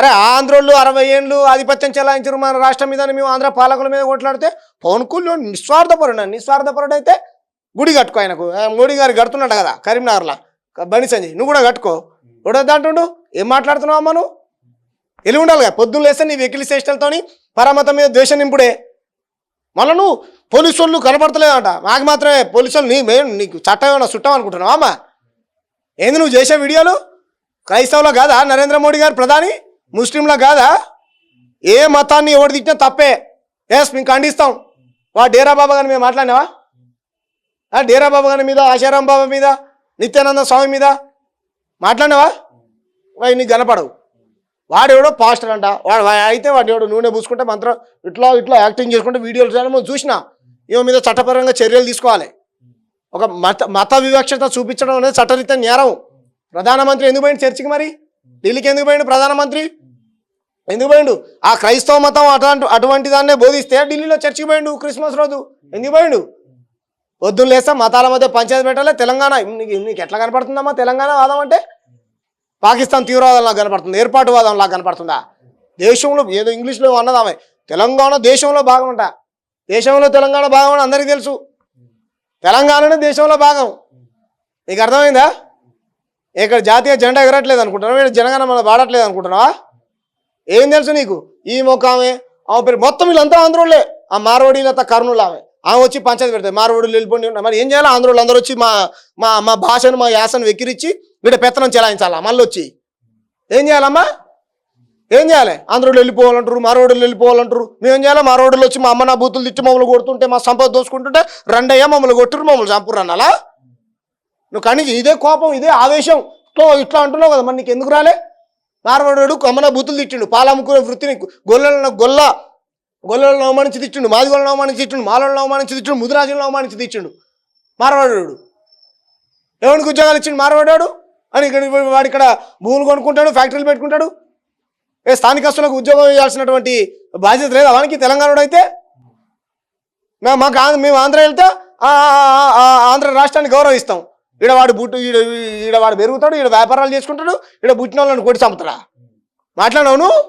అరే ఆంధ్రోళ్ళు 60 ఏళ్ళు ఆధిపత్యం చెలాయించారు మన రాష్ట్రం మీద, మేము ఆంధ్ర పాలకుల మీద కొట్లాడితే పవన్ కళ్యాణ్ నిస్వార్థపరుడు అయితే గుడి కట్టుకో, ఆయనకు మోడీ గారు కడుతున్నాడు కదా కరీంనగర్లో బండి సంజయ్, నువ్వు కూడా కట్టుకో. అంటుండు ఏం మాట్లాడుతున్నావు అమ్మ నువ్వు? వెళ్ళి ఉండాలి కదా, పొద్దున్న లేస్తే నీ వెకిలి చేష్టలతో పరమతం మీద ద్వేషం నింపుడే. మళ్ళీ నువ్వు పోలీసు వాళ్ళు కనపడతలేదంట, నాకు మాత్రమే పోలీసు వాళ్ళు నీకు చట్టం ఏమన్నా చుట్టాం అనుకుంటున్నావా అమ్మ? ఏంది నువ్వు చేసే వీడియోలు? క్రైస్తవులో కాదా నరేంద్ర మోడీ గారు ప్రధాని? ముస్లింలో కాదా? ఏ మతాన్ని ఎవడు తిట్టినా తప్పే. మేము ఖండిస్తాం. డేరా బాబా గారిని మేము మాట్లాడినావా? డేరా బాబా గారి మీద, ఆశారాం బాబా మీద, నిత్యానంద స్వామి మీద మాట్లాడినావా? నీకు కనపడవు. వాడెవడో పాస్టర్ అంట, వాడెవడో నూనె పూసుకుంటే మంత్రం ఇట్లా యాక్టింగ్ చేసుకుంటే వీడియోలు మనం చూసినా. ఈమె మీద చట్టపరంగా చర్యలు తీసుకోవాలి. ఒక మత వివక్షత చూపించడం అనేది చట్టరీత్యా నేరం. ప్రధానమంత్రి ఎందుకు పోయిండు చర్చికి? మరి ఢిల్లీకి ఎందుకు పోయిండు ప్రధానమంత్రి? ఎందుకు పోయిండు? ఆ క్రైస్తవ మతం అటువంటి దాన్నే బోధిస్తే ఢిల్లీలో చర్చికి పోయిండు క్రిస్మస్ రోజు. ఎందుకు పోయిండు? పొద్దున్న లేస్తా మతాల మధ్య పంచాయతీ పెట్టాలి. తెలంగాణ నీకు ఎట్లా కనపడుతుందమ్మా? తెలంగాణ వాదం అంటే పాకిస్తాన్ తీవ్రవాదంలా కనపడుతుంది, ఏర్పాటువాదంలా కనపడుతుందా? దేశంలో ఏదో ఇంగ్లీష్లో అన్నదామే, తెలంగాణ దేశంలో భాగం అంట. దేశంలో తెలంగాణ భాగం అని అందరికీ తెలుసు. తెలంగాణనే దేశంలో భాగం. నీకు అర్థమైందా? ఇక్కడ జాతీయ జెండా ఎగరట్లేదు అనుకుంటున్నావా? జనగణ మన వాడట్లేదు అనుకుంటున్నావా? ఏం తెలుసు నీకు? ఈ మొక్కమే ఆమె పేరు మొత్తం వీళ్ళంతా ఆంధ్రోళ్ళే. ఆ మార్వాడీలత కర్నూలు ఆమె వచ్చి పంచాయతీ పెడతాయి. మార్వాడీలు వెళ్ళిపోండి. మరి ఏం చేయాలి? ఆంధ్రోళ్ళు అందరూ వచ్చి మా భాషను, మా యాసను వెక్కిరించి వీడ పెత్తనం చెలాయించాలా? మళ్ళీ వచ్చి ఏం చేయాలమ్మా? ఏం చేయాలి? ఆంధ్రోళ్ళు వెళ్ళిపోవాలంటారు, మార్వాడీలు వెళ్ళిపోవాలంటారు. మేము ఏం చేయాలి? మార్వాడీలు వచ్చి మా అమ్మ నా బూతులు తిట్టి మమ్మల్ని కొడుతుంటే, మా సంపద దోసుకుంటుంటే రండయ్యా మమ్మల్ని కొట్టురు, మమ్మల్ని చంపురు అనాలా? నువ్వు కానీ ఇదే కోపం, ఇదే ఆవేశం ఇట్లా అంటున్నావు కదా. మరి నీకు ఎందుకు రాలే? మార్వాడు అమ్మన బూతులు తిట్టిండు, పాలమ్ముకునే వృత్తిని గొల్లలను అవమానించి తిట్టిండు, మాదిగోళ్ళను అవమానించి తిట్టిండు, మాలోళ్ళను అవమానించి తిట్టిండు, ముదిరాజులను అవమానించి తిట్టిండు. మార్వాడు ఎవరికి ఉద్యోగాలు ఇచ్చిండు? మార్వాడు అని వాడు ఇక్కడ భూములు కొనుక్కుంటాడు, ఫ్యాక్టరీలు పెట్టుకుంటాడు. స్థానికస్తులకు ఉద్యోగం ఇవ్వాల్సినటువంటి బాధ్యత లేదు వానికి తెలంగాణలో అయితే? మేము ఆంధ్ర వెళ్తే ఆంధ్ర రాష్ట్రాన్ని గౌరవిస్తాం. ఈడవాడు ఈడవాడు పెరుగుతాడు, ఈడ వ్యాపారాలు చేసుకుంటాడు, ఈడ బుట్టిన వాళ్ళని కొట్టి చంపుతాడా? మాట్లాడినావు నువ్వు?